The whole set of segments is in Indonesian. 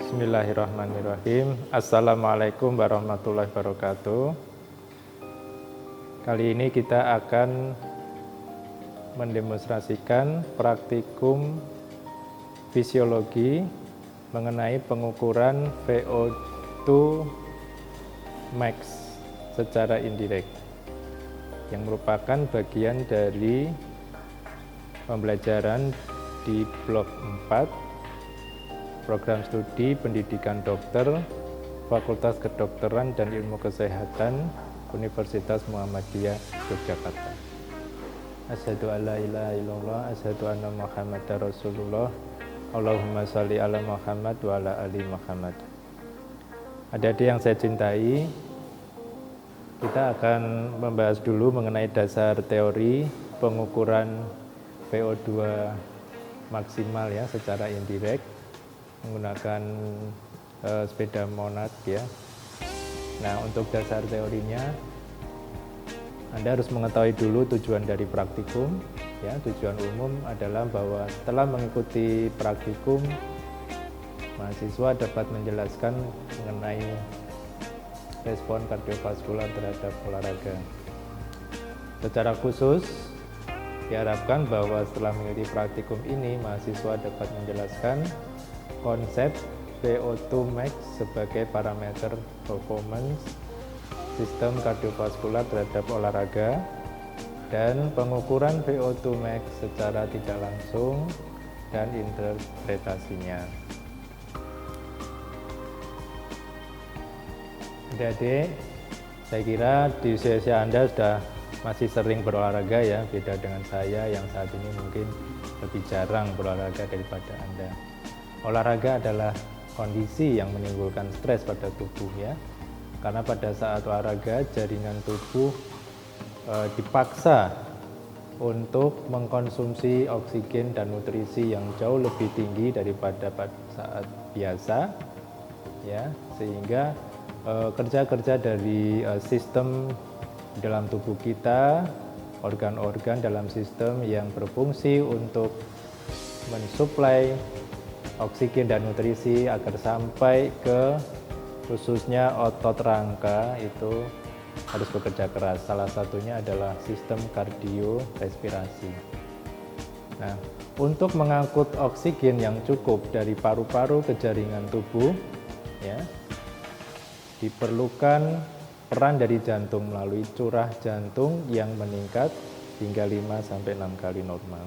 Bismillahirrahmanirrahim. Assalamualaikum warahmatullahi wabarakatuh. Kali ini kita akan mendemonstrasikan praktikum fisiologi mengenai pengukuran VO2 max secara indirect, yang merupakan bagian dari pembelajaran di blok 4 Program Studi Pendidikan Dokter Fakultas Kedokteran dan Ilmu Kesehatan Universitas Muhammadiyah Yogyakarta. Asyhadu alla ilaha illallah, asyhadu anna Muhammadar Rasulullah. Allahumma sholli ala Muhammad wa ala ali Muhammad. Adik-adik yang saya cintai, kita akan membahas dulu mengenai dasar teori pengukuran VO2 maksimal ya secara indirect menggunakan sepeda monad ya. Nah, untuk dasar teorinya Anda harus mengetahui dulu tujuan dari praktikum ya. Tujuan umum adalah bahwa setelah mengikuti praktikum, mahasiswa dapat menjelaskan mengenai respon kardiovaskular terhadap olahraga. Secara khusus diharapkan bahwa setelah mengikuti praktikum ini, mahasiswa dapat menjelaskan konsep VO2 max sebagai parameter performance sistem kardiovaskular terhadap olahraga dan pengukuran VO2 max secara tidak langsung dan interpretasinya. Adik-adik, saya kira di usia Anda sudah masih sering berolahraga ya, beda dengan saya yang saat ini mungkin lebih jarang berolahraga daripada Anda. Olahraga adalah kondisi yang menimbulkan stres pada tubuh ya, karena pada saat olahraga jaringan tubuh dipaksa untuk mengkonsumsi oksigen dan nutrisi yang jauh lebih tinggi daripada pada saat biasa ya, sehingga kerja-kerja dari sistem dalam tubuh kita, organ-organ dalam sistem yang berfungsi untuk mensuplai oksigen dan nutrisi agar sampai ke khususnya otot rangka itu harus bekerja keras. Salah satunya adalah sistem kardiorespirasi. Nah, untuk mengangkut oksigen yang cukup dari paru-paru ke jaringan tubuh ya, diperlukan peran dari jantung melalui curah jantung yang meningkat hingga 5-6 kali normal.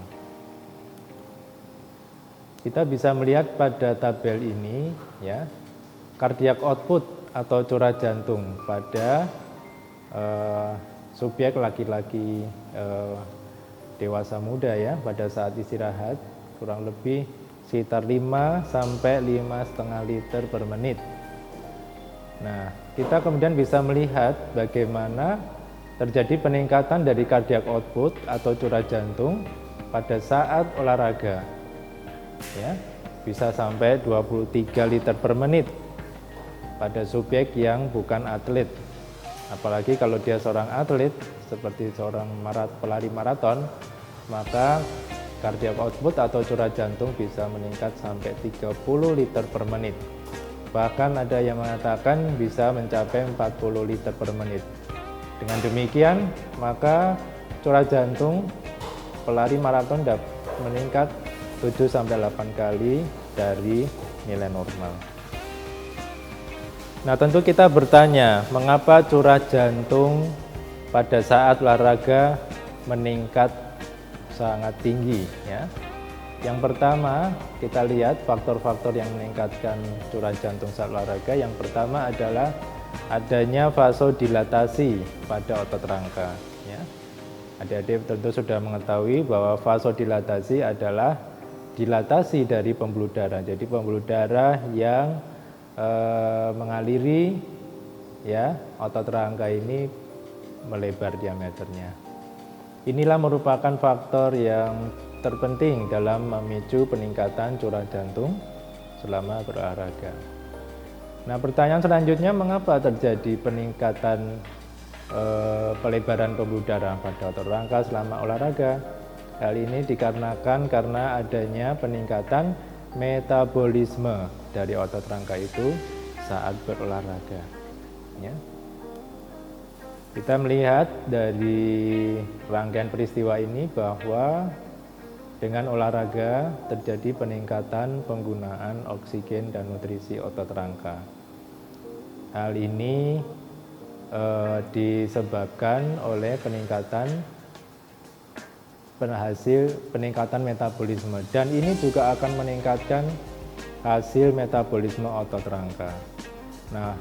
Kita bisa melihat pada tabel ini ya, cardiac output atau curah jantung pada subjek laki-laki dewasa muda ya pada saat istirahat kurang lebih sekitar 5 sampai 5,5 liter per menit. Nah, kita kemudian bisa melihat bagaimana terjadi peningkatan dari cardiac output atau curah jantung pada saat olahraga. Ya, bisa sampai 23 liter per menit pada subjek yang bukan atlet. Apalagi kalau dia seorang atlet seperti seorang pelari maraton, maka cardiac output atau curah jantung bisa meningkat sampai 30 liter per menit. Bahkan ada yang mengatakan bisa mencapai 40 liter per menit. Dengan demikian, maka curah jantung pelari maraton dapat meningkat 7-8 kali dari nilai normal. Nah, tentu kita bertanya, mengapa curah jantung pada saat olahraga meningkat sangat tinggi ya? Yang pertama, kita lihat faktor-faktor yang meningkatkan curah jantung saat olahraga. Yang pertama adalah adanya vasodilatasi pada otot rangka ya. Adik-adik tentu sudah mengetahui bahwa vasodilatasi adalah dilatasi dari pembuluh darah. Jadi pembuluh darah yang mengaliri ya otot rangka ini melebar diameternya. Inilah merupakan faktor yang terpenting dalam memicu peningkatan curah jantung selama berolahraga. Nah, pertanyaan selanjutnya, mengapa terjadi peningkatan pelebaran pembuluh darah pada otot rangka selama olahraga? Hal ini dikarenakan karena adanya peningkatan metabolisme dari otot rangka itu saat berolahraga. Ya. Kita melihat dari rangkaian peristiwa ini bahwa dengan olahraga terjadi peningkatan penggunaan oksigen dan nutrisi otot rangka. Hal ini disebabkan oleh peningkatan metabolisme, dan ini juga akan meningkatkan hasil metabolisme otot rangka. Nah,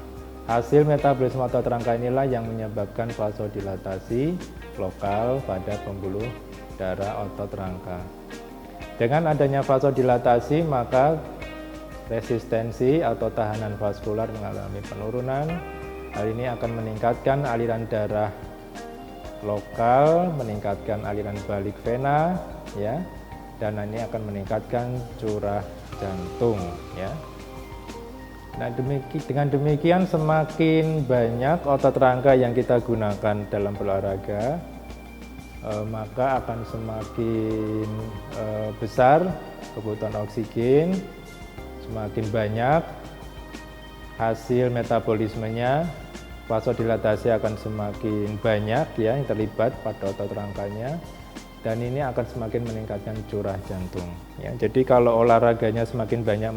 hasil metabolisme otot rangka inilah yang menyebabkan vasodilatasi lokal pada pembuluh darah otot rangka. Dengan adanya vasodilatasi, maka resistensi atau tahanan vaskular mengalami penurunan. Hal ini akan meningkatkan aliran darah lokal, meningkatkan aliran balik vena, ya, dan ini akan meningkatkan curah jantung, ya. Nah, dengan demikian semakin banyak otot rangka yang kita gunakan dalam berolahraga, maka akan semakin besar kebutuhan oksigen, semakin banyak hasil metabolismenya, vasodilatasi akan semakin banyak ya yang terlibat pada otot rangkanya, dan ini akan semakin meningkatkan curah jantung. Ya, jadi kalau olahraganya semakin banyak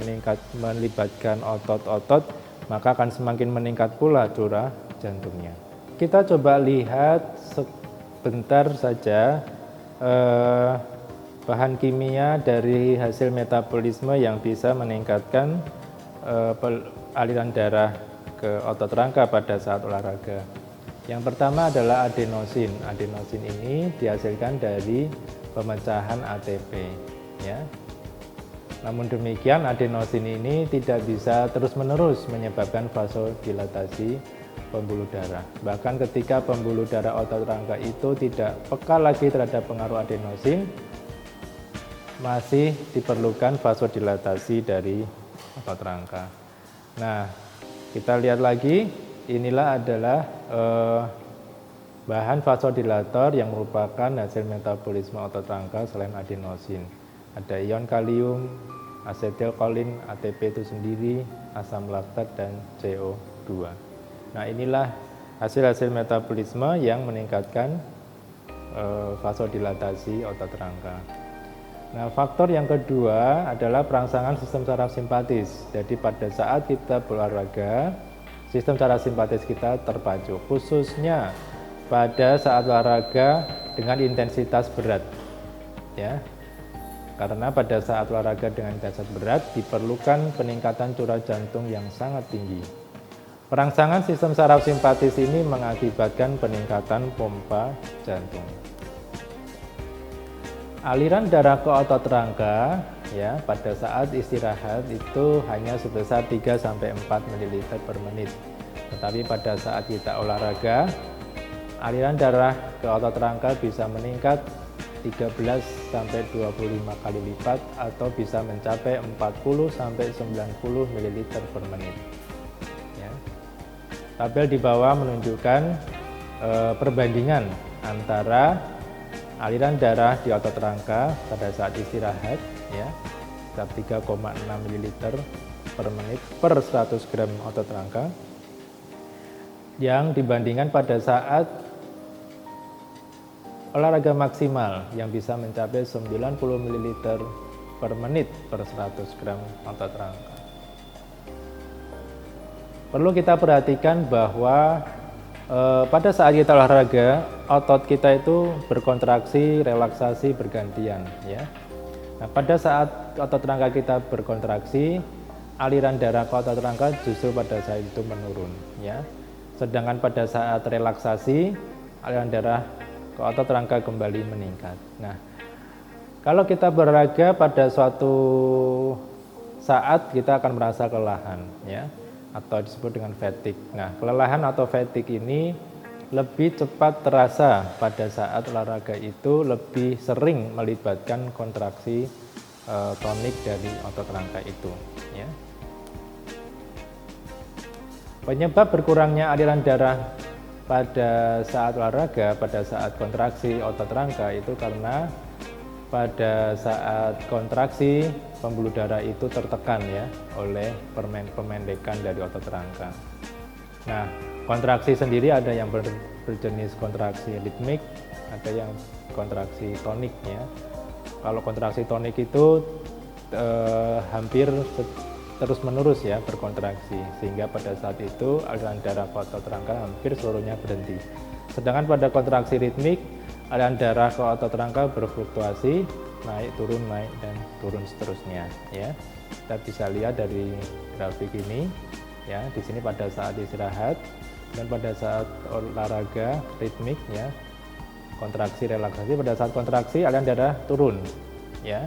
melibatkan otot-otot, maka akan semakin meningkat pula curah jantungnya. Kita coba lihat sebentar saja bahan kimia dari hasil metabolisme yang bisa meningkatkan aliran darah ke otot rangka pada saat olahraga. Yang pertama adalah adenosin. Adenosin ini dihasilkan dari pemecahan ATP, ya. Namun demikian adenosin ini tidak bisa terus-menerus menyebabkan vasodilatasi pembuluh darah. Bahkan ketika pembuluh darah otot rangka itu tidak peka lagi terhadap pengaruh adenosin, masih diperlukan vasodilatasi dari otot rangka. Nah, kita lihat lagi, inilah adalah bahan vasodilator yang merupakan hasil metabolisme otot rangka selain adenosin. Ada ion kalium, asetilkolin, ATP itu sendiri, asam laktat, dan CO2. Nah, inilah hasil-hasil metabolisme yang meningkatkan vasodilatasi otot rangka. Nah, faktor yang kedua adalah perangsangan sistem saraf simpatis. Jadi pada saat kita berolahraga, sistem saraf simpatis kita terpacu, khususnya pada saat olahraga dengan intensitas berat. Ya. Karena pada saat olahraga dengan intensitas berat diperlukan peningkatan curah jantung yang sangat tinggi. Perangsangan sistem saraf simpatis ini mengakibatkan peningkatan pompa jantung. Aliran darah ke otot rangka ya pada saat istirahat itu hanya sebesar 3-4 ml per menit. Tetapi pada saat kita olahraga, aliran darah ke otot rangka bisa meningkat 13-25 kali lipat atau bisa mencapai 40-90 ml per menit. Ya. Tabel di bawah menunjukkan perbandingan antara aliran darah di otot rangka pada saat istirahat ya, 3,6 ml per menit per 100 gram otot rangka yang dibandingkan pada saat olahraga maksimal yang bisa mencapai 90 ml per menit per 100 gram otot rangka. Perlu kita perhatikan bahwa pada saat kita olahraga, otot kita itu berkontraksi, relaksasi bergantian ya. Nah, pada saat otot rangka kita berkontraksi, aliran darah ke otot rangka justru pada saat itu menurun ya. Sedangkan pada saat relaksasi, aliran darah ke otot rangka kembali meningkat. Nah, kalau kita berolahraga pada suatu saat kita akan merasa kelelahan ya, atau disebut dengan fatigue. Nah, kelelahan atau fatigue ini lebih cepat terasa pada saat olahraga itu lebih sering melibatkan kontraksi tonik dari otot rangka itu ya. Penyebab berkurangnya aliran darah pada saat olahraga, pada saat kontraksi otot rangka itu karena pada saat kontraksi pembuluh darah itu tertekan ya oleh pemendekan dari otot rangka. Nah, kontraksi sendiri ada yang berjenis kontraksi ritmik, ada yang kontraksi tonik ya. Kalau kontraksi tonik itu hampir terus menerus ya berkontraksi, sehingga pada saat itu aliran darah ke otot rangka hampir seluruhnya berhenti. Sedangkan pada kontraksi ritmik, aliran darah ke otot rangka berfluktuasi, naik dan turun seterusnya ya. Kita bisa lihat dari grafik ini ya, di sini pada saat istirahat dan pada saat olahraga ritmik ya, kontraksi relaksasi. Pada saat kontraksi aliran darah turun ya,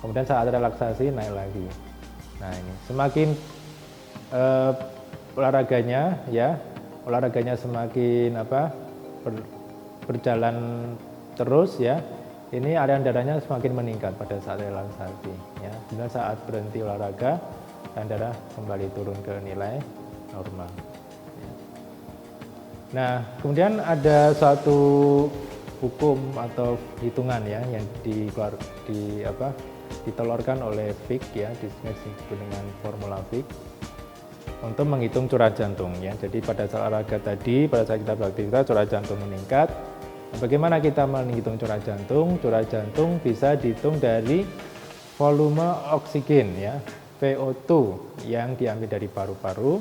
kemudian saat relaksasi naik lagi. Nah ini semakin olahraganya semakin berjalan terus ya, ini aliran darahnya semakin meningkat pada saat relaksasi ya. Kemudian saat berhenti olahraga, aliran darah kembali turun ke nilai normal ya. Nah kemudian ada suatu hukum atau hitungan ya yang ditelurkan oleh Fick ya, disebut dengan formula Fick untuk menghitung curah jantung ya. Jadi pada saat olahraga tadi, pada saat kita beraktivitas curah jantung meningkat. Nah, bagaimana kita menghitung curah jantung? Curah jantung bisa dihitung dari volume oksigen ya, VO2 yang diambil dari paru-paru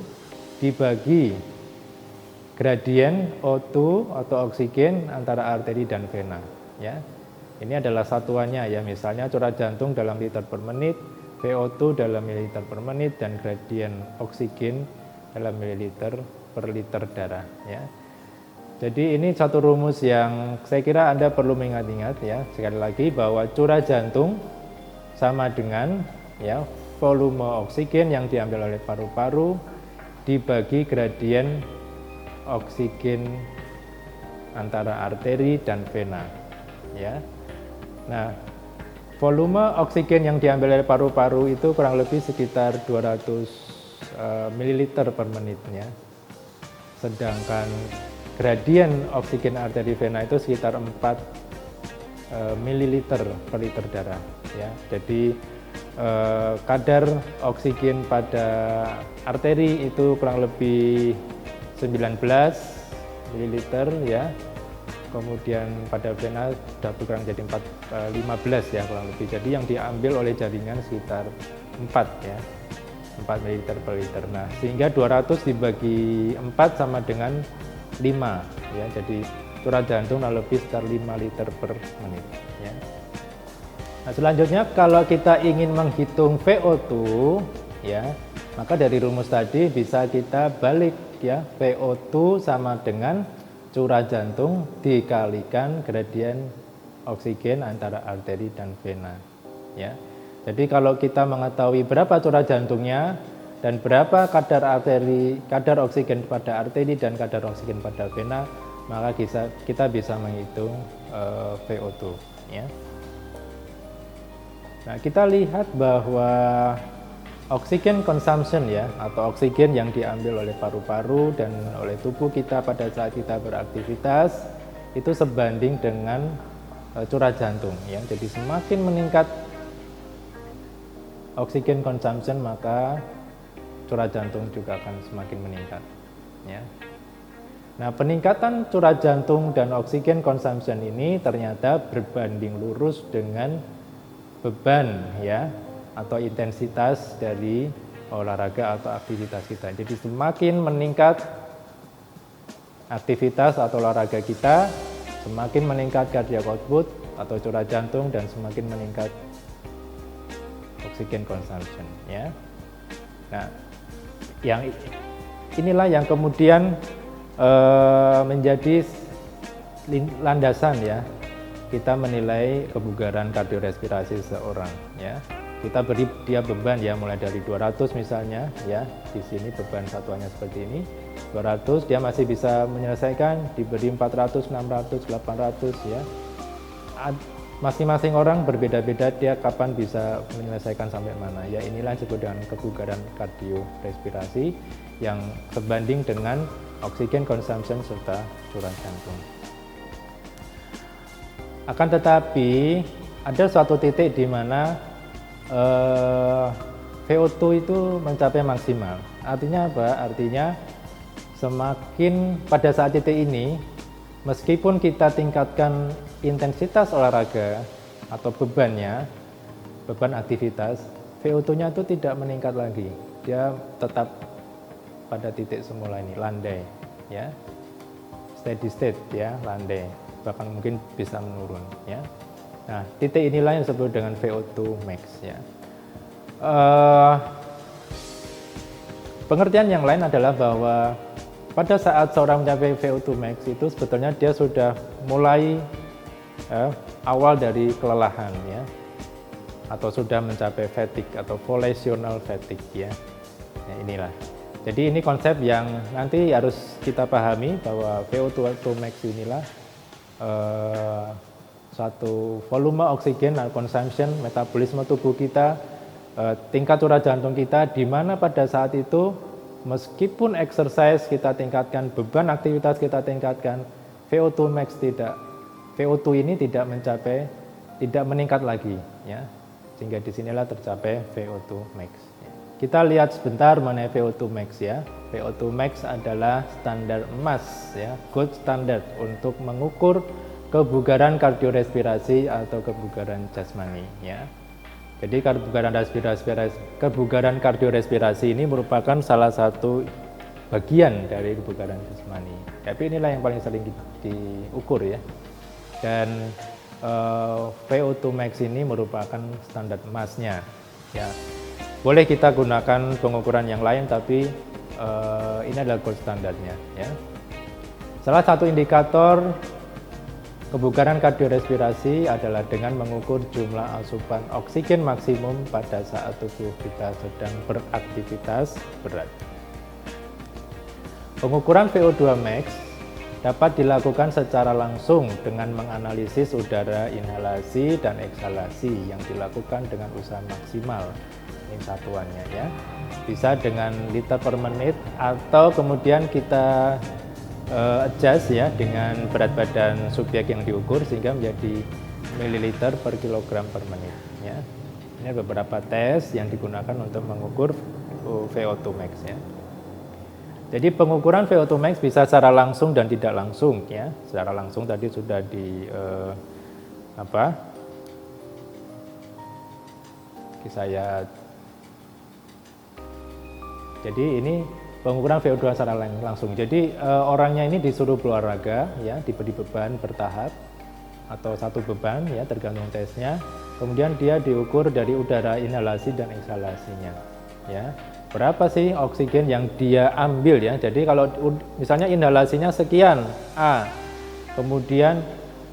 dibagi gradien O2 atau oksigen antara arteri dan vena ya. Ini adalah satuannya ya, misalnya curah jantung dalam liter per menit, VO2 dalam mililiter per menit, dan gradien oksigen dalam mililiter per liter darah ya. Jadi ini satu rumus yang saya kira Anda perlu mengingat-ingat ya, sekali lagi bahwa curah jantung sama dengan ya volume oksigen yang diambil oleh paru-paru dibagi gradien oksigen antara arteri dan vena ya. Nah, volume oksigen yang diambil dari paru-paru itu kurang lebih sekitar 200 ml per menitnya. Sedangkan gradien oksigen arteri vena itu sekitar 4 ml per liter darah ya. Jadi kadar oksigen pada arteri itu kurang lebih 19 ml ya. Kemudian pada vena sudah berkurang jadi 15 ya kurang lebih. Jadi yang diambil oleh jaringan sekitar 4 ya, 4 ml per liter. Nah sehingga 200 dibagi 4 sama dengan 5 ya. Jadi curah jantung lebih sekitar 5 liter per menit ya. Nah selanjutnya kalau kita ingin menghitung VO2 ya, maka dari rumus tadi bisa kita balik ya, VO2 sama dengan curah jantung dikalikan gradien oksigen antara arteri dan vena ya. Jadi kalau kita mengetahui berapa curah jantungnya dan berapa kadar oksigen pada arteri dan kadar oksigen pada vena, maka kita bisa menghitung VO2 ya. Nah, kita lihat bahwa oxygen consumption ya, atau oksigen yang diambil oleh paru-paru dan oleh tubuh kita pada saat kita beraktivitas itu sebanding dengan curah jantung ya. Jadi semakin meningkat oksigen consumption, maka curah jantung juga akan semakin meningkat ya. Nah, peningkatan curah jantung dan oksigen consumption ini ternyata berbanding lurus dengan beban ya, atau intensitas dari olahraga atau aktivitas kita. Jadi semakin meningkat aktivitas atau olahraga kita, semakin meningkat cardiac output atau curah jantung dan semakin meningkat oxygen consumption ya. Nah, yang inilah yang kemudian menjadi landasan ya kita menilai kebugaran kardiorespirasi seseorang ya. Kita beri dia beban ya, mulai dari 200 misalnya ya, di sini beban satuannya seperti ini 200, dia masih bisa menyelesaikan, diberi 400, 600, 800 ya. Masing-masing orang berbeda-beda dia kapan bisa menyelesaikan sampai mana ya. Inilah disebut dengan kebugaran kardiorespirasi yang sebanding dengan oksigen consumption serta curah jantung. Akan tetapi ada suatu titik di mana VO2 itu mencapai maksimal. Artinya apa? Artinya semakin pada saat titik ini, meskipun kita tingkatkan intensitas olahraga atau beban aktivitas, VO2-nya itu tidak meningkat lagi. Dia tetap pada titik semula ini, landai, ya, steady state, ya, landai, bahkan mungkin bisa menurun, ya. Nah, titik inilah yang disebut dengan VO2 max, ya. Pengertian yang lain adalah bahwa pada saat seorang mencapai VO2 max itu sebetulnya dia sudah mulai awal dari kelelahan, ya, atau sudah mencapai fatigue atau volitional fatigue, ya. Nah, inilah. Jadi ini konsep yang nanti harus kita pahami bahwa VO2 max inilah suatu volume oksigen consumption, metabolisme tubuh kita, tingkat curah jantung kita, di mana pada saat itu meskipun exercise kita tingkatkan, beban aktivitas kita tingkatkan, VO2 max VO2 ini tidak meningkat lagi, ya, sehingga disinilah tercapai VO2 max. Kita lihat sebentar mengenai VO2 max, ya. VO2 max adalah standar emas, ya, gold standard untuk mengukur kebugaran kardiorespirasi atau kebugaran jasmani, ya. Jadi kebugaran kardiorespirasi ini merupakan salah satu bagian dari kebugaran jasmani. Tapi inilah yang paling sering diukur, ya. Dan VO2 max ini merupakan standar emasnya, ya. Boleh kita gunakan pengukuran yang lain, tapi ini adalah gold standarnya, ya. Salah satu indikator kebugaran kardiorespirasi adalah dengan mengukur jumlah asupan oksigen maksimum pada saat tubuh kita sedang beraktivitas berat. Pengukuran VO2 max dapat dilakukan secara langsung dengan menganalisis udara inhalasi dan eksalasi yang dilakukan dengan usaha maksimal. Ini satuannya, ya. Bisa dengan liter per menit atau kemudian kita adjust, ya, dengan berat badan subjek yang diukur sehingga menjadi mililiter per kilogram per menit, ya. Ini beberapa tes yang digunakan untuk mengukur VO2 max, ya. Jadi pengukuran VO2 max bisa secara langsung dan tidak langsung, ya. Secara langsung tadi sudah jadi ini pengukuran VO2 secara langsung. Jadi orangnya ini disuruh berolahraga, ya, diberi beban bertahap atau satu beban, ya, tergantung tesnya. Kemudian dia diukur dari udara inhalasi dan eksalasinya, ya. Berapa sih oksigen yang dia ambil, ya. Jadi kalau misalnya inhalasinya sekian A, kemudian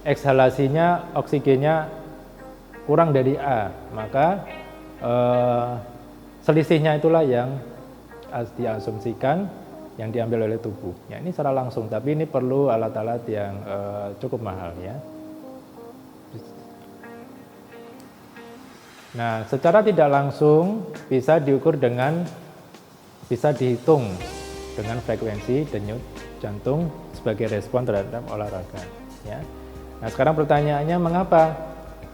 eksalasinya oksigennya kurang dari A, maka selisihnya itulah yang diasumsikan yang diambil oleh tubuh. Ya, ini secara langsung, tapi ini perlu alat-alat yang cukup mahal, ya. Nah, secara tidak langsung bisa dihitung dengan frekuensi denyut jantung sebagai respon terhadap olahraga, ya. Nah, sekarang pertanyaannya, mengapa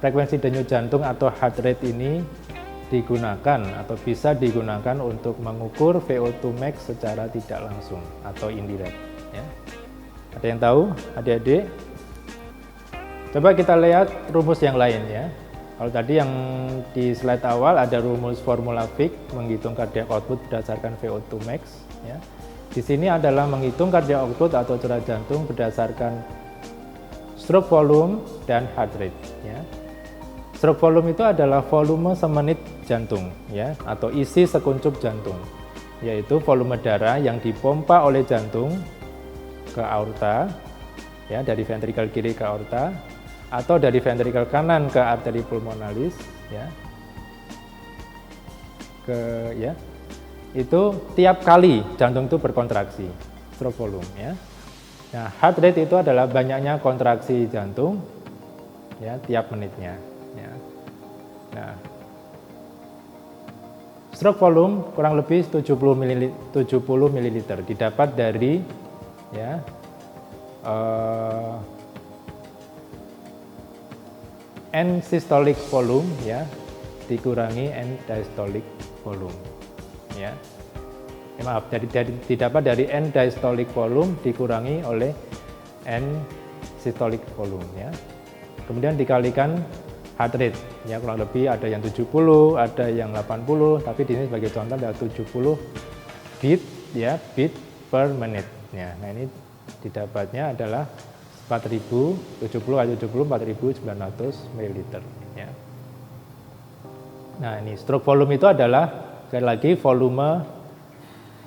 frekuensi denyut jantung atau heart rate ini digunakan atau bisa digunakan untuk mengukur VO2 max secara tidak langsung atau indirect, ya. Ada yang tahu, adik-adik? Coba kita lihat rumus yang lain, ya. Kalau tadi yang di slide awal ada rumus formula Fick menghitung cardiac output berdasarkan VO2 max, ya. Di sini adalah menghitung cardiac output atau curah jantung berdasarkan stroke volume dan heart rate, ya. Stroke volume itu adalah volume semenit jantung, ya, atau isi sekuncup jantung, yaitu volume darah yang dipompa oleh jantung ke aorta, ya, dari ventrikel kiri ke aorta, atau dari ventrikel kanan ke arteri pulmonalis, ya, itu tiap kali jantung itu berkontraksi, stroke volume, ya. Nah, heart rate itu adalah banyaknya kontraksi jantung, ya, tiap menitnya, ya. Nah, stroke volume kurang lebih 70 ml didapat dari, ya, N systolic volume ya dikurangi N diastolic volume ya. Maaf, didapat dari N diastolic volume dikurangi oleh N systolic volume ya. Kemudian dikalikan heart rate ya, kurang lebih ada yang 70, ada yang 80, tapi di sini sebagai contoh ada 70 beat ya, beat per menit ya. Nah, ini didapatnya adalah 4.900 ml ya. Nah, ini stroke volume itu adalah sekali lagi volume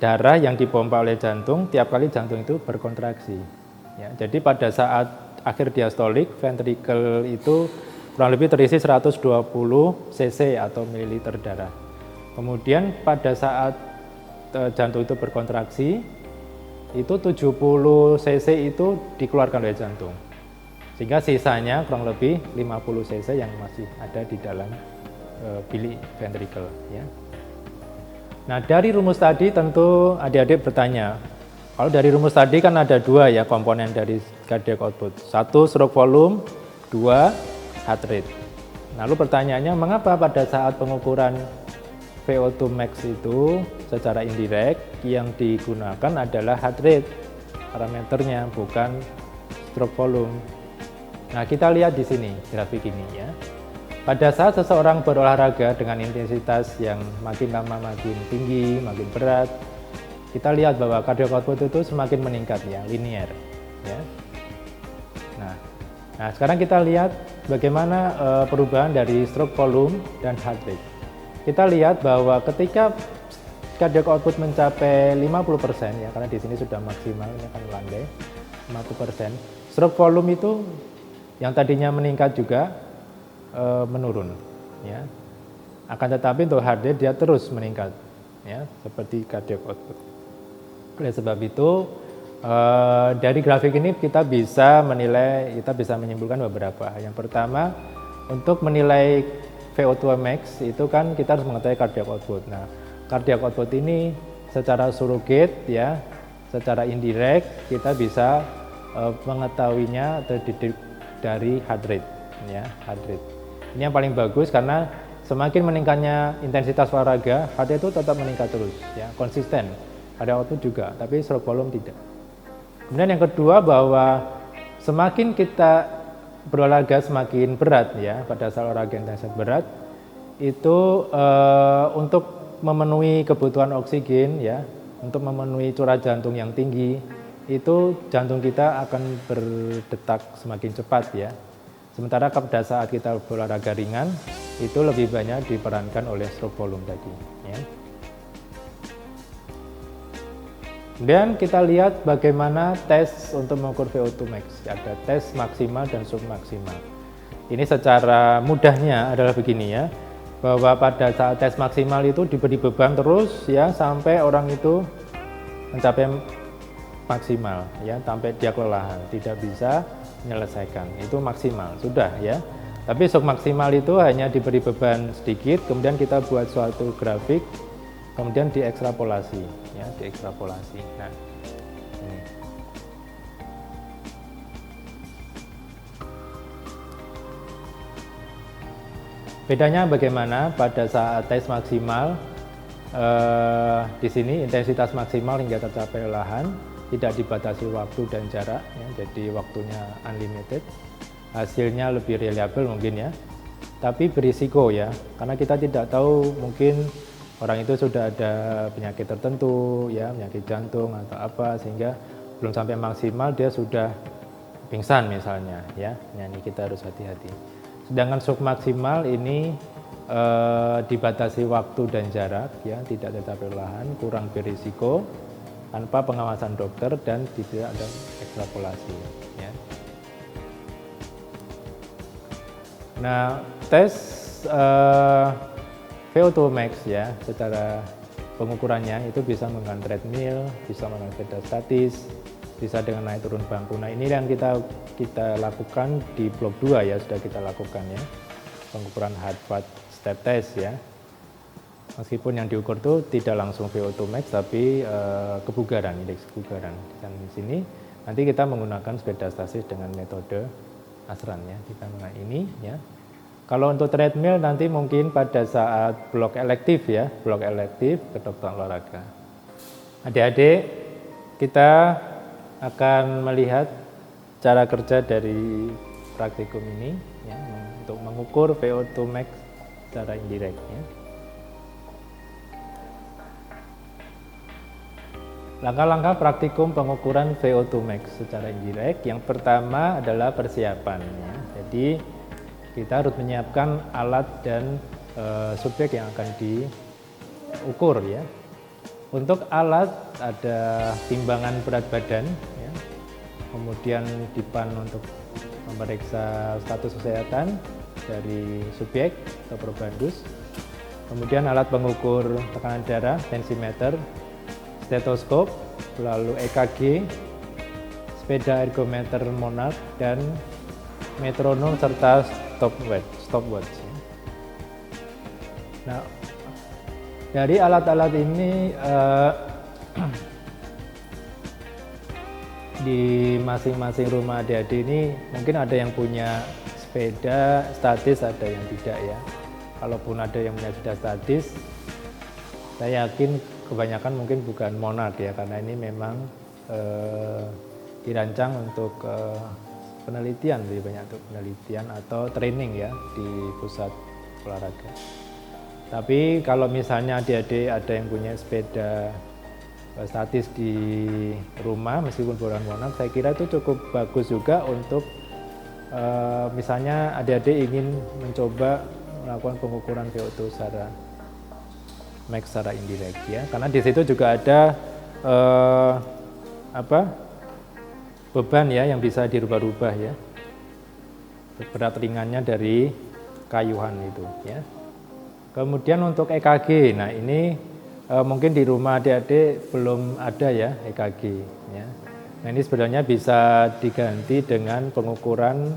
darah yang dipompa oleh jantung tiap kali jantung itu berkontraksi ya. Jadi pada saat akhir diastolik ventricle itu kurang lebih terisi 120 cc atau mililiter darah. Kemudian pada saat jantung itu berkontraksi, itu 70 cc itu dikeluarkan oleh jantung. Sehingga sisanya kurang lebih 50 cc yang masih ada di dalam bilik ventricle ya. Nah, dari rumus tadi tentu adik-adik bertanya, kalau dari rumus tadi kan ada dua ya komponen dari cardiac output. Satu stroke volume, dua heart rate. Lalu pertanyaannya, mengapa pada saat pengukuran VO2 max itu secara indirect yang digunakan adalah heart rate parameternya, bukan stroke volume. Nah, kita lihat di sini grafik ini ya. Pada saat seseorang berolahraga dengan intensitas yang makin lama makin tinggi, makin berat, kita lihat bahwa cardiac output itu semakin meningkat ya, linear ya. Nah, sekarang kita lihat bagaimana perubahan dari stroke volume dan heart rate. Kita lihat bahwa ketika cardiac output mencapai 50% ya, karena di sini sudah maksimal, ini akan landai 50%. Stroke volume itu yang tadinya meningkat juga menurun ya. Akan tetapi untuk heart rate dia terus meningkat ya, seperti cardiac output. Oleh sebab itu dari grafik ini kita bisa menyimpulkan beberapa. Yang pertama, untuk menilai VO2 max itu kan kita harus mengetahui cardiac output. Nah, cardiac output ini secara surrogate ya, secara indirect kita bisa mengetahuinya terdidik dari heart rate ya, heart rate. Ini yang paling bagus karena semakin meningkatnya intensitas olahraga, heart rate itu tetap meningkat terus ya, konsisten. Cardiac output juga, tapi stroke volume tidak. Kemudian yang kedua, bahwa semakin kita berolahraga semakin berat ya, pada saat olahraga intensitas berat itu untuk memenuhi kebutuhan oksigen ya, untuk memenuhi curah jantung yang tinggi, itu jantung kita akan berdetak semakin cepat ya. Sementara pada saat kita berolahraga ringan itu lebih banyak diperankan oleh stroke volume tadi ya. Kemudian kita lihat bagaimana tes untuk mengukur VO2 max. Ada tes maksimal dan submaksimal. Ini secara mudahnya adalah begini ya, bahwa pada saat tes maksimal itu diberi beban terus ya sampai orang itu mencapai maksimal ya, sampai dia kelelahan, tidak bisa menyelesaikan. Itu maksimal, sudah ya. Tapi submaksimal itu hanya diberi beban sedikit, kemudian kita buat suatu grafik, kemudian diekstrapolasi ya, diekstrapolasi. Nah, ini. Bedanya bagaimana pada saat tes maksimal? Di sini intensitas maksimal hingga tercapai kelelahan, tidak dibatasi waktu dan jarak ya, jadi waktunya unlimited. Hasilnya lebih reliable mungkin ya, tapi berisiko ya, karena kita tidak tahu mungkin orang itu sudah ada penyakit tertentu ya, penyakit jantung atau apa, sehingga belum sampai maksimal dia sudah pingsan misalnya ya. Nah, ini kita harus hati-hati. Sedangkan submaksimal ini dibatasi waktu dan jarak ya, tidak tetap kelelahan, kurang berisiko, tanpa pengawasan dokter dan tidak ada ekstrapolasi ya. Nah, tes VO2 max ya, secara pengukurannya itu bisa menggunakan treadmill, bisa menggunakan sepeda statis, bisa dengan naik turun bangku. Nah, ini yang kita lakukan di blok 2 ya, sudah kita lakukan ya, pengukuran heart step test ya. Meskipun yang diukur itu tidak langsung VO2 max, tapi kebugaran, indeks kebugaran. Dan di sini nanti kita menggunakan sepeda statis dengan metode Asran ya, kita menggunakan ini ya. Kalau untuk treadmill nanti mungkin pada saat blok elektif ya, blok elektif kedokteran olahraga. Adik-adik, kita akan melihat cara kerja dari praktikum ini ya, untuk mengukur VO2 max secara indirect ya. Langkah-langkah praktikum pengukuran VO2 max secara indirect. Yang pertama adalah persiapan ya. Jadi kita harus menyiapkan alat dan subjek yang akan diukur ya. Untuk alat ada timbangan berat badan ya. Kemudian dipan untuk memeriksa status kesehatan dari subjek atau probandus. Kemudian alat pengukur tekanan darah, tensimeter, stetoskop, lalu EKG, sepeda ergometer Monarch, dan metronom serta stopwatch. Nah, dari alat-alat ini di masing-masing rumah adik-adik ini mungkin ada yang punya sepeda statis, ada yang tidak ya. Kalaupun ada yang punya sepeda statis, saya yakin kebanyakan mungkin bukan Monarch ya, karena ini memang dirancang untuk penelitian, lebih banyak untuk penelitian atau training ya di pusat olahraga. Tapi kalau misalnya adik-adik ada yang punya sepeda statis di rumah meskipun bukan Monarch, saya kira itu cukup bagus juga untuk misalnya adik-adik ingin mencoba melakukan pengukuran VO2 secara max secara indirect ya, karena di situ juga ada beban ya yang bisa dirubah-rubah ya, berat ringannya dari kayuhan itu ya. Kemudian untuk EKG, nah ini mungkin di rumah adik-adik belum ada ya EKG ya. Nah ini sebenarnya bisa diganti dengan pengukuran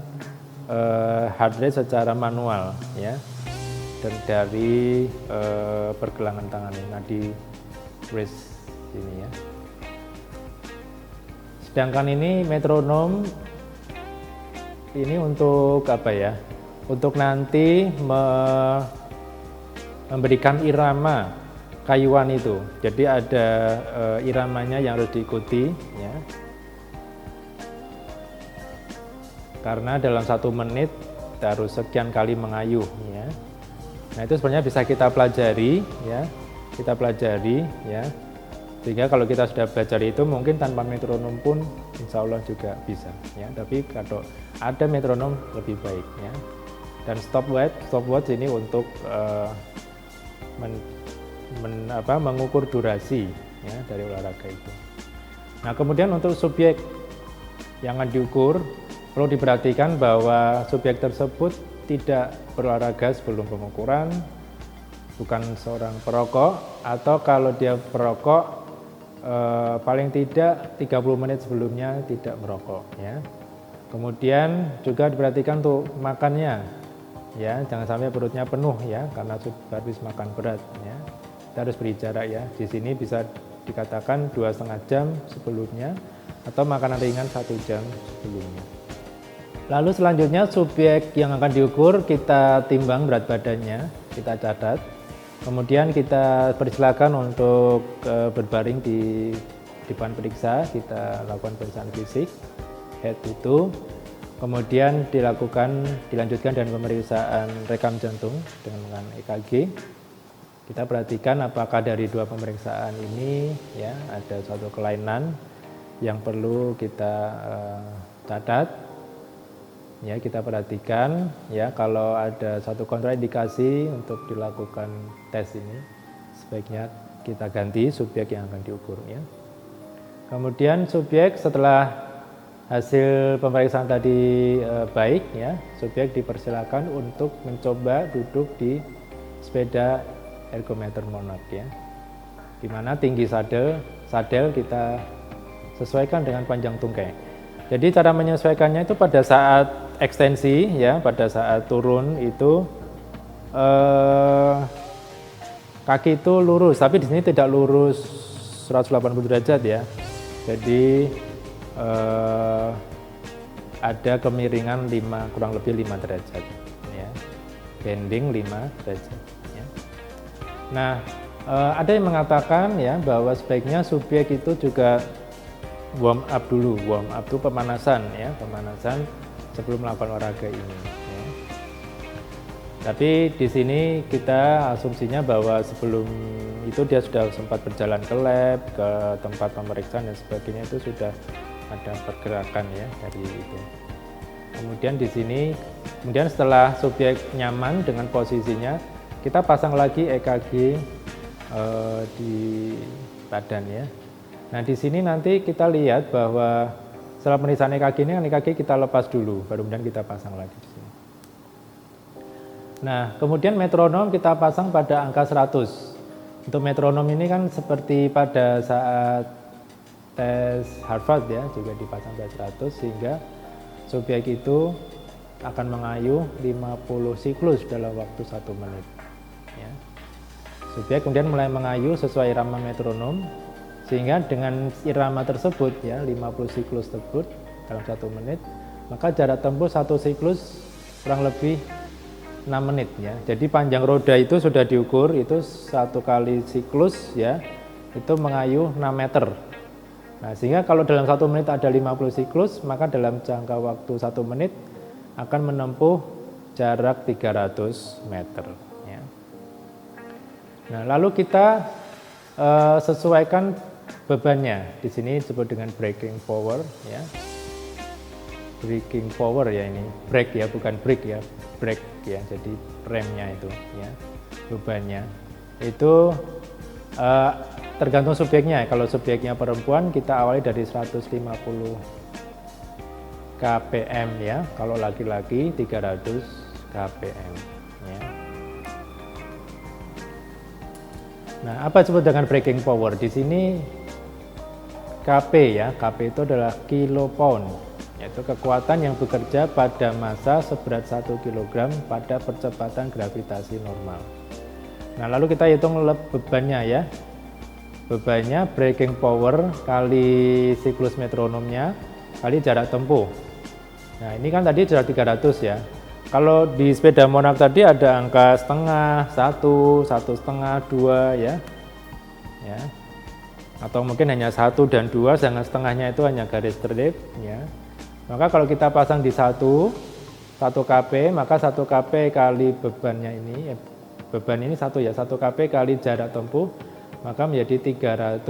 heart rate secara manual ya, dan dari pergelangan tangan nadi wrist ini ya. Sedangkan ini metronom ini untuk apa ya? Untuk nanti memberikan irama kayuhan itu. Jadi ada iramanya yang harus diikuti ya. Karena dalam 1 menit kita harus sekian kali mengayuh ya. Nah itu sebenarnya bisa kita pelajari ya, ya. Sehingga kalau kita sudah belajar itu mungkin tanpa metronom pun insya Allah juga bisa ya. Tapi kalau ada metronom lebih baik ya. Dan stopwatch ini untuk mengukur durasi ya dari olahraga itu. Nah kemudian untuk subjek yang akan diukur, perlu diperhatikan bahwa subjek tersebut tidak berolahraga sebelum pengukuran, bukan seorang perokok, atau kalau dia perokok paling tidak 30 menit sebelumnya tidak merokok ya. Kemudian juga diperhatikan untuk makannya ya, jangan sampai perutnya penuh ya, karena habis makan berat ya. Kita harus beri jarak ya. Di sini bisa dikatakan 2,5 jam sebelumnya atau makanan ringan 1 jam sebelumnya. Lalu selanjutnya subjek yang akan diukur kita timbang berat badannya, kita catat. Kemudian kita persilakan untuk berbaring di depan periksa, kita lakukan pemeriksaan fisik, head to toe. Kemudian dilanjutkan dengan pemeriksaan rekam jantung dengan EKG. Kita perhatikan apakah dari 2 pemeriksaan ini ya ada suatu kelainan yang perlu kita catat. Ya, kita perhatikan ya, kalau ada satu kontraindikasi untuk dilakukan tes ini, sebaiknya kita ganti subjek yang akan diukur ya. Kemudian subjek setelah hasil pemeriksaan tadi baik ya, subjek dipersilakan untuk mencoba duduk di sepeda ergometer Monarch ya, di mana tinggi sadel kita sesuaikan dengan panjang tungkai. Jadi cara menyesuaikannya itu pada saat ekstensi ya, pada saat turun itu kaki itu lurus, tapi di sini tidak lurus 180 derajat ya. Jadi ada kemiringan kurang lebih 5 derajat ya. bending 5 derajat ya. Nah, ada yang mengatakan ya bahwa sebaiknya subjek itu juga warm up dulu. Warm up itu pemanasan ya, pemanasan sebelum melakukan olahraga ini ya. Tapi di sini kita asumsinya bahwa sebelum itu dia sudah sempat berjalan ke lab, ke tempat pemeriksaan dan sebagainya, itu sudah ada pergerakan ya dari itu. Kemudian di sini, kemudian setelah subjek nyaman dengan posisinya, kita pasang lagi EKG di badan ya. Nah di sini nanti kita lihat bahwa setelah pemeriksaan EKG ini, EKG kita lepas dulu, baru kemudian kita pasang lagi di sini. Nah kemudian metronom kita pasang pada angka 100. Untuk metronom ini kan seperti pada saat tes Harvard ya, juga dipasang pada 100 sehingga subjek itu akan mengayuh 50 siklus dalam waktu 1 menit ya. Subjek kemudian mulai mengayuh sesuai irama metronom, sehingga dengan irama tersebut ya 50 siklus tersebut dalam 1 menit, maka jarak tempuh 1 siklus kurang lebih 6 menit ya. Jadi panjang roda itu sudah diukur, itu 1 kali siklus ya, itu mengayuh 6 meter. Nah, sehingga kalau dalam 1 menit ada 50 siklus, maka dalam jangka waktu 1 menit akan menempuh jarak 300 meter ya. Nah, lalu kita sesuaikan bebannya. Di sini disebut dengan breaking power ya. Breaking power ya, ini break ya, bukan break ya, break ya, jadi remnya itu ya, bebannya itu tergantung subjeknya. Kalau subjeknya perempuan kita awali dari 150 kpm ya, kalau laki-laki 300 kpm ya. Nah, apa disebut dengan breaking power? Di sini kp ya, kp itu adalah kilopound, yaitu kekuatan yang bekerja pada massa seberat 1 kg pada percepatan gravitasi normal. Nah, lalu kita hitung bebannya ya. Bebannya breaking power kali siklus metronomnya kali jarak tempuh. Nah, ini kan tadi jarak 300 ya. Kalau di sepeda monark tadi ada angka setengah, 1, 1,5, 2 ya. Ya. Atau mungkin hanya 1 dan 2, sedangkan setengahnya itu hanya garis strip ya. Maka kalau kita pasang di 1 kp, maka 1 kp kali bebannya ini, beban ini 1 ya, 1 kp kali jarak tempuh, maka menjadi 300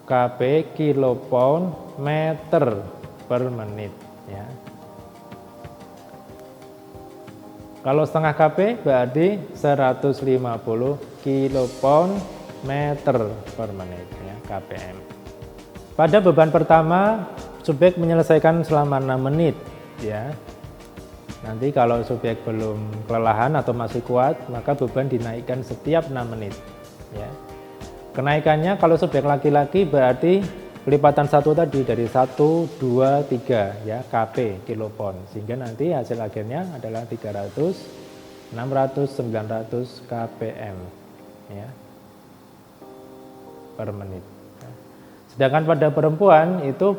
kp kilopound meter per menit ya. Kalau setengah kp berarti 150 kilopound meter per menit ya, kpm. Pada beban pertama subjek menyelesaikan selama 6 menit ya. Nanti kalau subjek belum kelelahan atau masih kuat, maka beban dinaikkan setiap 6 menit ya. Kenaikannya kalau subjek laki-laki berarti pelipatan 1 tadi dari 1, 2, 3 ya, kp kilopound, sehingga nanti hasil akhirnya adalah 300, 600, 900 kpm ya, per menit. Sedangkan pada perempuan itu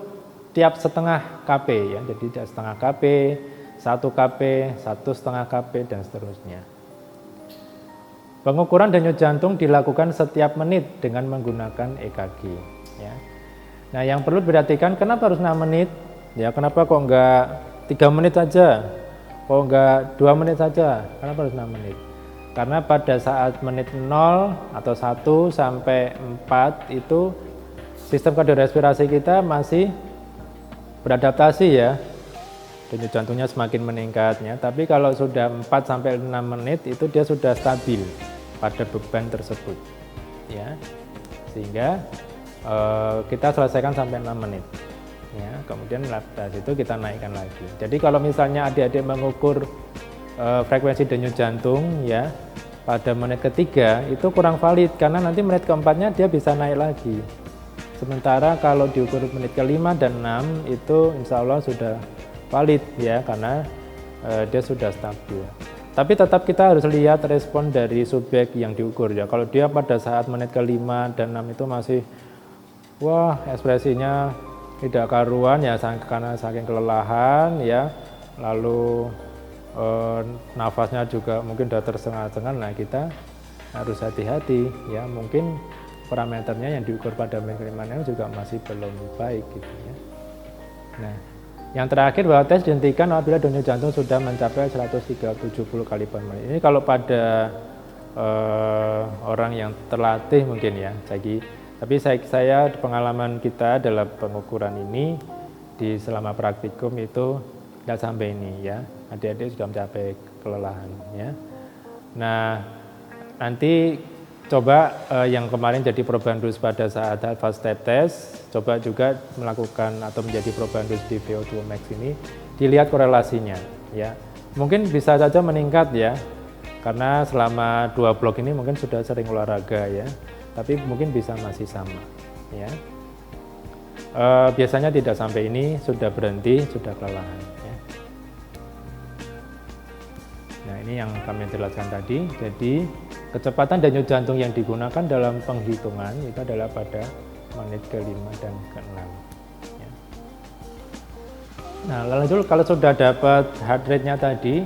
tiap setengah kp ya, jadi tiap setengah kp, 1 kp, 1,5 kp dan seterusnya. Pengukuran denyut jantung dilakukan setiap menit dengan menggunakan EKG ya. Nah, yang perlu diperhatikan, kenapa harus 6 menit? Ya, kenapa kok enggak 3 menit saja? Kok enggak 2 menit saja? Kenapa harus 6 menit? Karena pada saat menit 0 atau 1 sampai 4 itu sistem kardiorespirasi kita masih beradaptasi ya. Denyut jantungnya semakin meningkatnya. Tapi kalau sudah 4 sampai 6 menit itu dia sudah stabil pada beban tersebut ya. Sehingga kita selesaikan sampai 6 menit ya. Kemudian dari situ kita naikkan lagi. Jadi kalau misalnya adik-adik mengukur frekuensi denyut jantung ya pada menit ketiga itu kurang valid, karena nanti menit keempatnya dia bisa naik lagi. Sementara kalau diukur menit ke-5 dan 6 itu insya Allah sudah valid ya, karena dia sudah stabil. Tapi tetap kita harus lihat respon dari subjek yang diukur ya. Kalau dia pada saat menit ke-5 dan 6 itu masih wah ekspresinya tidak karuan ya, karena saking kelelahan ya, lalu nafasnya juga mungkin udah tersengal-sengal. Nah, kita harus hati-hati ya, mungkin parameternya yang diukur pada McLean juga masih belum baik gitu ya. Nah, yang terakhir bahwa tes dihentikan apabila denyut jantung sudah mencapai 170 kali per menit. Ini kalau pada orang yang terlatih mungkin ya. Tapi saya pengalaman kita dalam pengukuran ini di selama praktikum itu tidak sampai ini ya. Adik-adik sudah mencapai kelelahan ya. Nah, nanti coba yang kemarin jadi probandus pada saat fast step test, coba juga melakukan atau menjadi probandus di VO2 max ini, dilihat korelasinya ya. Mungkin bisa saja meningkat ya, karena selama 2 blok ini mungkin sudah sering olahraga ya, tapi mungkin bisa masih sama ya. Biasanya tidak sampai ini, sudah berhenti, sudah kelelahan ya. Nah, ini yang kami jelaskan tadi. Jadi kecepatan denyut jantung yang digunakan dalam penghitungan itu adalah pada menit ke-5 dan ke-6 ya. Nah, lalu kalau sudah dapat heart rate-nya tadi,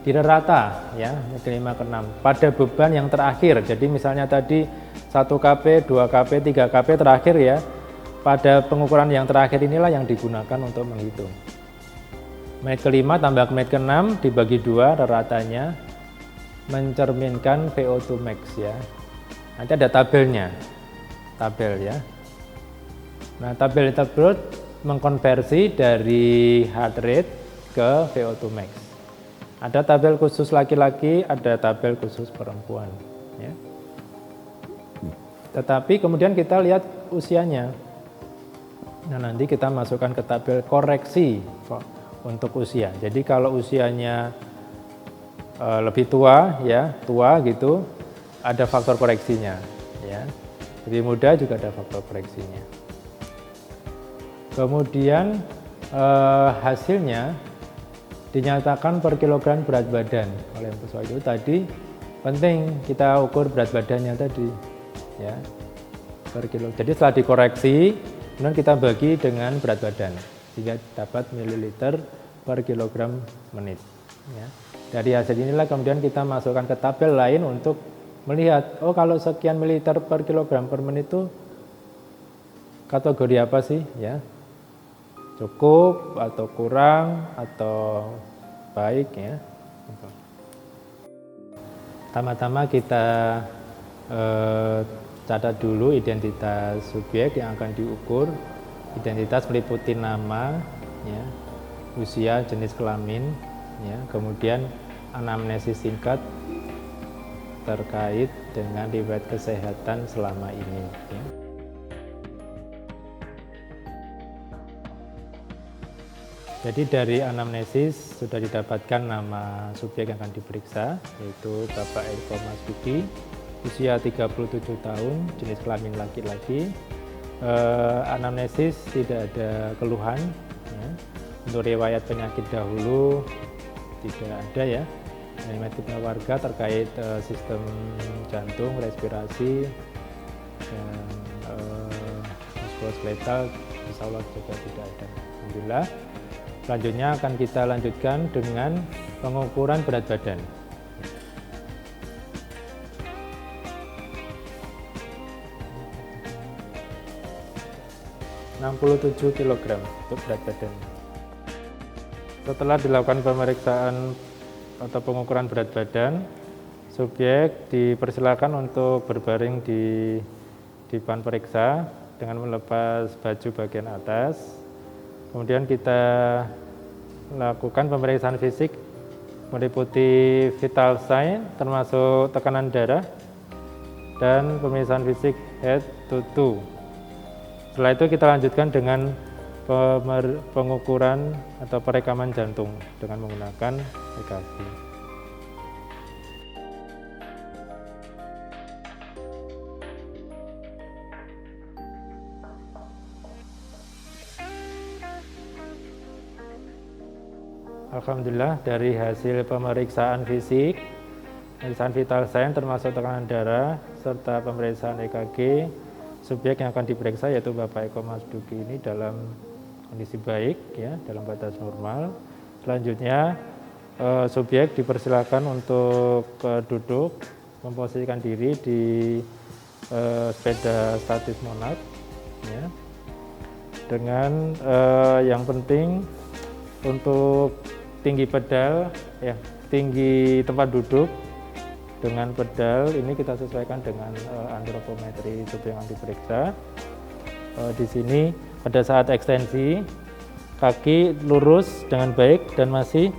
dirata ya, ke-5 ke-6 pada beban yang terakhir. Jadi misalnya tadi 1 kp, 2 kp, 3 kp terakhir ya, pada pengukuran yang terakhir inilah yang digunakan untuk menghitung. Menit ke-5 tambah menit ke-6 dibagi 2 ratanya mencerminkan VO2 max ya. Nanti ada tabelnya, tabel ya. Nah, tabel tersebut mengkonversi dari heart rate ke VO2 max. Ada tabel khusus laki-laki, ada tabel khusus perempuan ya. Tetapi kemudian kita lihat usianya. Nah, nanti kita masukkan ke tabel koreksi untuk usia. Jadi kalau usianya lebih tua ya, tua gitu, ada faktor koreksinya ya. Lebih muda juga ada faktor koreksinya. Kemudian hasilnya dinyatakan per kilogram berat badan oleh pesawat itu tadi. Penting kita ukur berat badannya tadi ya, per kilo. Jadi setelah dikoreksi kemudian kita bagi dengan berat badan sehingga dapat mililiter per kilogram menit ya. Dari hasil inilah kemudian kita masukkan ke tabel lain untuk melihat, oh kalau sekian mililiter per kilogram per menit itu kategori apa sih ya, cukup atau kurang atau baik ya. Pertama-tama kita catat dulu identitas subjek yang akan diukur. Identitas meliputi nama ya, usia, jenis kelamin ya, kemudian anamnesis singkat terkait dengan riwayat kesehatan selama ini ya. Jadi dari anamnesis sudah didapatkan nama subjek yang akan diperiksa, yaitu Bapak Eko Mas Budi, usia 37 tahun, jenis kelamin laki-laki. Anamnesis tidak ada keluhan ya. Untuk riwayat penyakit dahulu tidak ada ya. Anamnesis warga terkait sistem jantung, respirasi, dan muskuloskeletal insya Allah juga tidak ada. Alhamdulillah. Selanjutnya akan kita lanjutkan dengan pengukuran berat badan. 67 kg untuk berat badan. Setelah dilakukan pemeriksaan atau pengukuran berat badan, subjek dipersilakan untuk berbaring di depan periksa dengan melepas baju bagian atas. Kemudian kita lakukan pemeriksaan fisik meliputi vital sign termasuk tekanan darah dan pemeriksaan fisik head to toe. Setelah itu kita lanjutkan dengan pengukuran atau perekaman jantung dengan menggunakan EKG. Alhamdulillah dari hasil pemeriksaan fisik, pemeriksaan vital sign termasuk tekanan darah, serta pemeriksaan EKG, subjek yang akan diperiksa yaitu Bapak Eko Mas Duki ini dalam kondisi baik, ya, dalam batas normal. Selanjutnya subjek dipersilakan untuk duduk, memposisikan diri di sepeda statis Monarch, ya. Dengan yang penting untuk tinggi pedal, ya, tinggi tempat duduk dengan pedal ini kita sesuaikan dengan antropometri subjek yang diperiksa. Di sini pada saat ekstensi kaki lurus dengan baik dan masih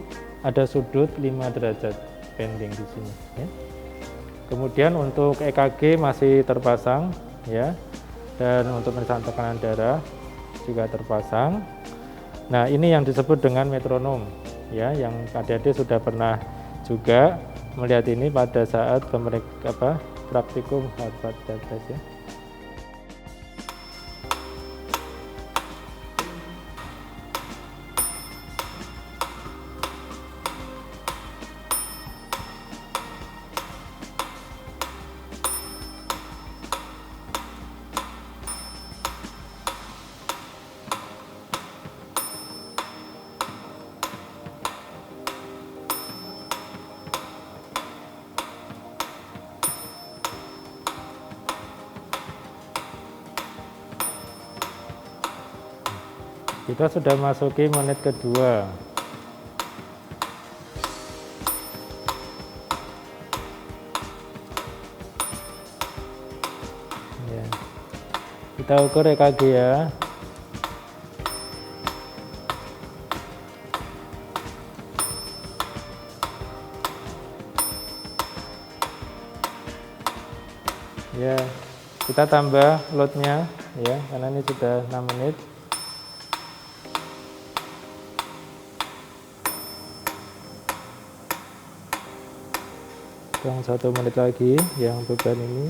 ada sudut 5 derajat bending di sini, ya. Kemudian untuk EKG masih terpasang, ya, dan untuk pemeriksaan tekanan darah juga terpasang. Nah, ini yang disebut dengan metronom, ya, yang adik-adik sudah pernah juga melihat ini pada saat praktikum Harvard test, ya. Kita sudah masuki menit kedua. Ya. Kita ukur EKG, ya. Ya, kita tambah loadnya, ya, karena ini sudah 6 menit. Yang 1 menit lagi yang beban ini.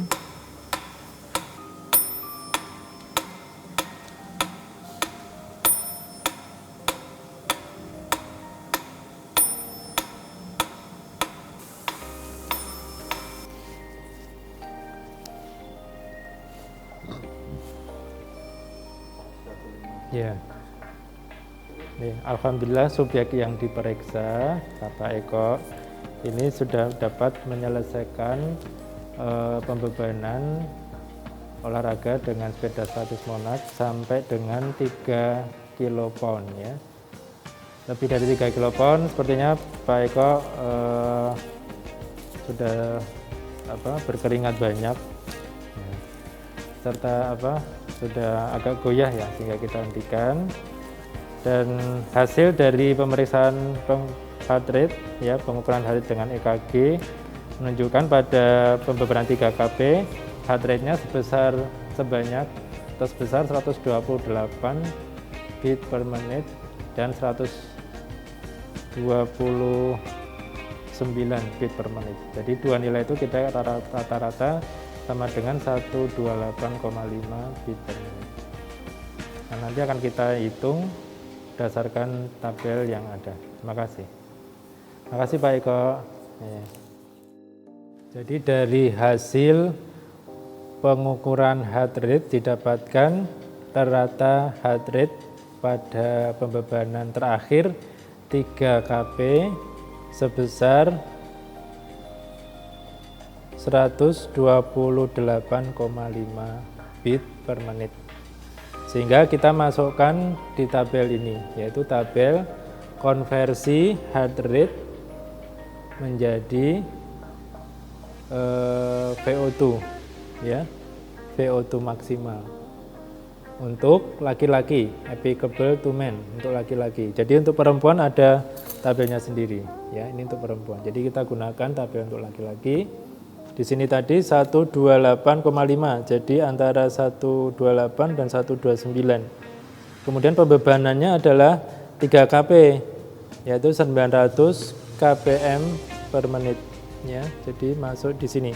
Ya. Nih, alhamdulillah subjek yang diperiksa Bapak Eko ini sudah dapat menyelesaikan pembebanan olahraga dengan sepeda statis Monarch sampai dengan 3 kilopound, ya. Lebih dari 3 kilopound sepertinya Pak Eko sudah berkeringat banyak, ya. Serta sudah agak goyah, ya, sehingga kita hentikan. Dan hasil dari pemeriksaan heart rate, ya, pengukuran heart rate dengan EKG menunjukkan pada pembebanan 3 kp heart rate-nya sebesar 128 beat per menit dan 129 beat per menit. Jadi dua nilai itu kita rata-rata sama dengan 128,5 beat per menit. Nah, nanti akan kita hitung berdasarkan tabel yang ada. Terima kasih. Terima kasih Pak Eko. Ya. Jadi dari hasil pengukuran heart rate didapatkan rata heart rate pada pembebanan terakhir 3 kp sebesar 128,5 beat per menit. Sehingga kita masukkan di tabel ini, yaitu tabel konversi heart rate menjadi VO2, ya, VO2 maksimal untuk laki-laki, applicable to men untuk laki-laki. Jadi untuk perempuan ada tabelnya sendiri, ya, ini untuk perempuan. Jadi kita gunakan tabel untuk laki-laki. Di sini tadi 128,5, jadi antara 128 dan 129. Kemudian pembebanannya adalah 3 kp, yaitu 900 kpm per menit, ya. Jadi masuk di sini.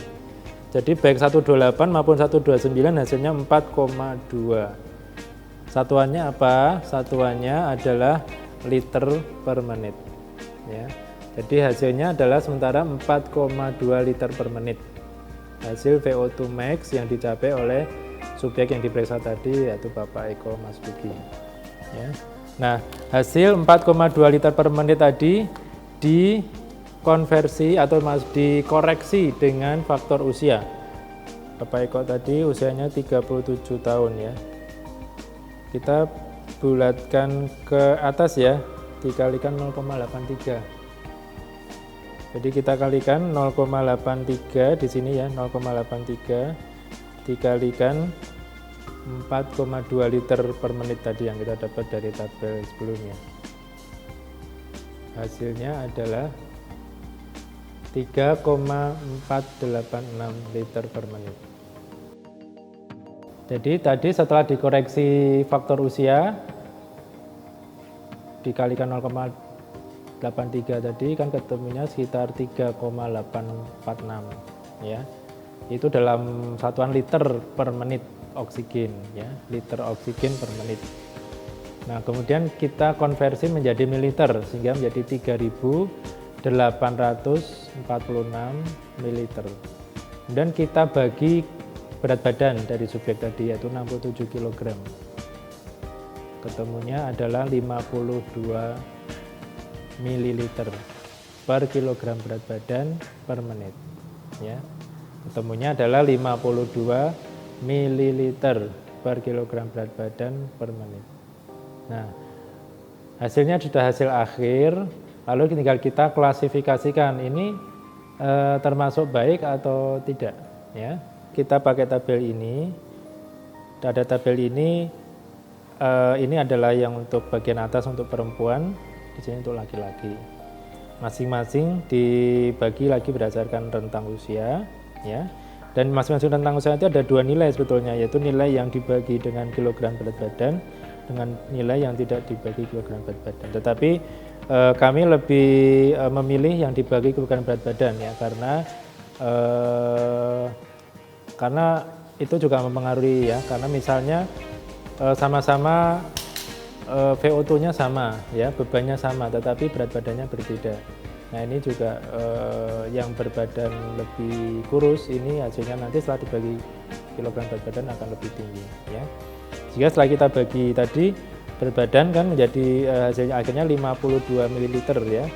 Jadi baik 128 maupun 129 hasilnya 4,2. Satuannya apa? Satuannya adalah liter per menit, ya. Jadi hasilnya adalah sementara 4,2 liter per menit. Hasil VO2 max yang dicapai oleh subjek yang diperiksa tadi, yaitu Bapak Eko Mas Dugi, ya. Nah, hasil 4,2 liter per menit tadi dikonversi atau dikoreksi dengan faktor usia. Bapak Eko tadi usianya 37 tahun ya. Kita bulatkan ke atas ya, dikalikan 0,83. Jadi kita kalikan 0,83 di sini ya, 0,83 dikalikan 4,2 liter per menit tadi yang kita dapat dari tabel sebelumnya. Hasilnya adalah 3,486 liter per menit. Jadi tadi setelah dikoreksi faktor usia dikalikan 0,83 tadi kan ketemunya sekitar 3,846 ya. Itu dalam satuan liter per menit oksigen ya, liter oksigen per menit. Nah, kemudian kita konversi menjadi mililiter sehingga menjadi 3.846 mililiter. Dan kita bagi berat badan dari subjek tadi yaitu 67 kg. Ketemunya adalah 52 mililiter per kilogram berat badan per menit ya. Ketemunya adalah 52 mililiter per kilogram berat badan per menit. Nah, hasilnya sudah hasil akhir, lalu tinggal kita klasifikasikan ini termasuk baik atau tidak ya. Kita pakai tabel ini, ada tabel ini adalah yang untuk bagian atas untuk perempuan, di sini untuk laki-laki. Masing-masing dibagi lagi berdasarkan rentang usia, ya. Dan masing-masing rentang usia itu ada dua nilai sebetulnya, yaitu nilai yang dibagi dengan kilogram berat badan dengan nilai yang tidak dibagi kilogram berat badan. Tetapi kami lebih memilih yang dibagi kilogram berat badan ya, karena itu juga mempengaruhi ya, karena misalnya sama-sama VO2-nya sama ya, bebannya sama, tetapi berat badannya berbeda. Nah ini juga yang berbadan lebih kurus ini hasilnya nanti setelah dibagi kilogram berat badan akan lebih tinggi ya. Jika setelah kita bagi tadi berat badan kan menjadi hasilnya akhirnya 52 ml ya.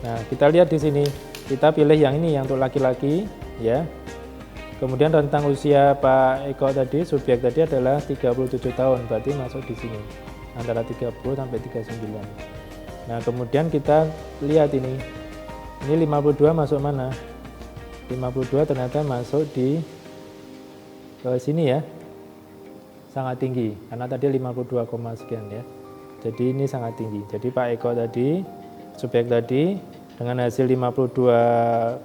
Nah kita lihat di sini, kita pilih yang ini yang untuk laki-laki ya. Kemudian rentang usia Pak Eko tadi, subjek tadi adalah 37 tahun, berarti masuk di sini antara 30 sampai 39. Nah kemudian kita lihat ini 52 masuk mana? 52 ternyata masuk di sini ya, sangat tinggi karena tadi 52, sekian ya. Jadi ini sangat tinggi. Jadi Pak Eko tadi, subjek tadi dengan hasil 52,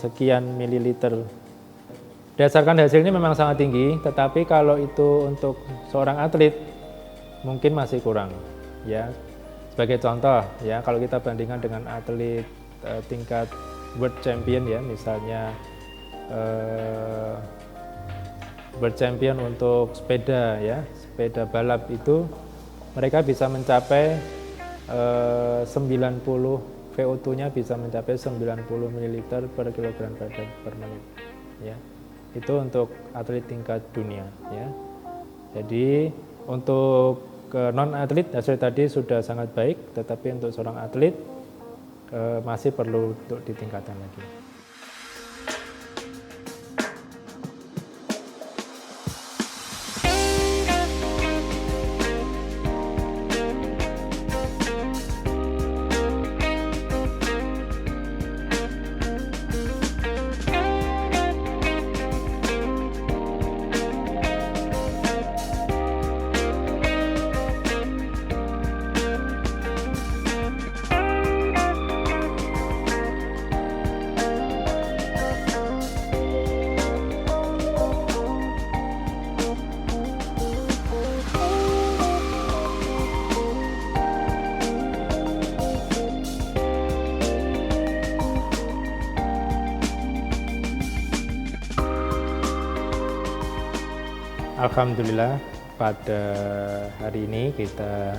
sekian mililiter. Berdasarkan hasilnya memang sangat tinggi, tetapi kalau itu untuk seorang atlet mungkin masih kurang ya. Sebagai contoh ya, kalau kita bandingkan dengan atlet tingkat world champion ya, misalnya world champion untuk sepeda ya, sepeda balap itu mereka bisa mencapai 90 VO2-nya bisa mencapai 90 ml per kilogram badan per menit ya. Itu untuk atlet tingkat dunia ya. Jadi untuk non atlet hasil tadi sudah sangat baik, tetapi untuk seorang atlet masih perlu untuk ditingkatkan lagi. Alhamdulillah pada hari ini kita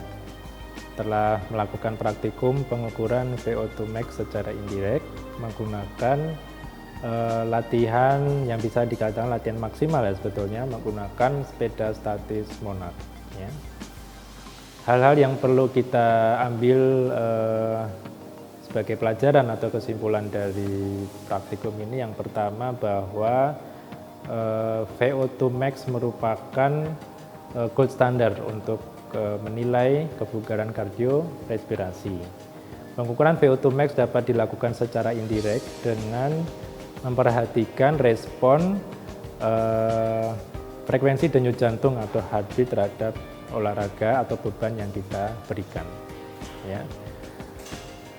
telah melakukan praktikum pengukuran VO2 max secara indirect menggunakan latihan yang bisa dikatakan latihan maksimal ya sebetulnya, menggunakan sepeda statis Monarch ya. Hal-hal yang perlu kita ambil sebagai pelajaran atau kesimpulan dari praktikum ini, yang pertama bahwa VO2 max merupakan gold standar untuk menilai kebugaran kardiorespirasi. Pengukuran VO2 max dapat dilakukan secara indirect dengan memperhatikan respon frekuensi denyut jantung atau heartbeat terhadap olahraga atau beban yang kita berikan. Ya.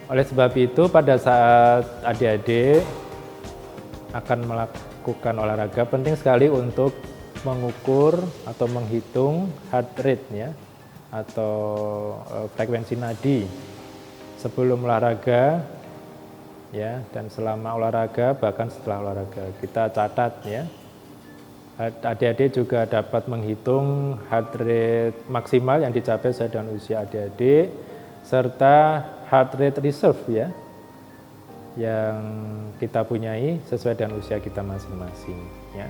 Oleh sebab itu, pada saat adik-adik akan melakukan olahraga, penting sekali untuk mengukur atau menghitung heart rate ya, atau frekuensi nadi sebelum olahraga ya, dan selama olahraga, bahkan setelah olahraga. Kita catat ya. Adik-adik juga dapat menghitung heart rate maksimal yang dicapai sesuai dengan usia adik-adik, serta heart rate reserve ya, yang kita punyai sesuai dengan usia kita masing-masing ya.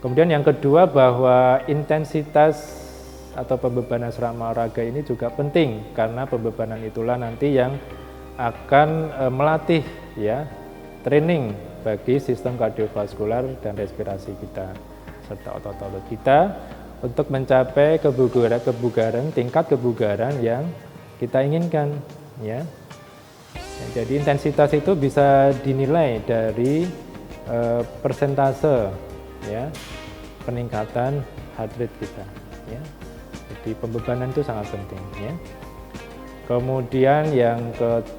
Kemudian yang kedua, bahwa intensitas atau pembebanan selama olahraga ini juga penting, karena pembebanan itulah nanti yang akan melatih ya, training bagi sistem kardiovaskular dan respirasi kita serta otot-otot kita untuk mencapai kebugaran, tingkat kebugaran yang kita inginkan ya. Jadi intensitas itu bisa dinilai dari persentase ya, peningkatan heart rate kita ya. Jadi pembebanan itu sangat penting ya. Kemudian yang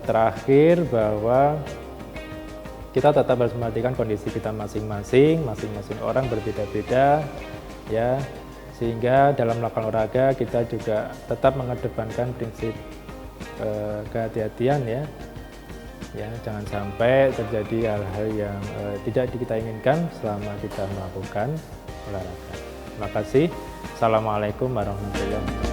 terakhir, bahwa kita tetap harus memperhatikan kondisi kita masing-masing orang berbeda-beda ya, sehingga dalam melakukan olahraga kita juga tetap mengedepankan prinsip kehati-hatian ya. Ya, jangan sampai terjadi hal-hal yang tidak kita inginkan selama kita melakukan olahraga. Terima kasih. Assalamualaikum warahmatullahi wabarakatuh.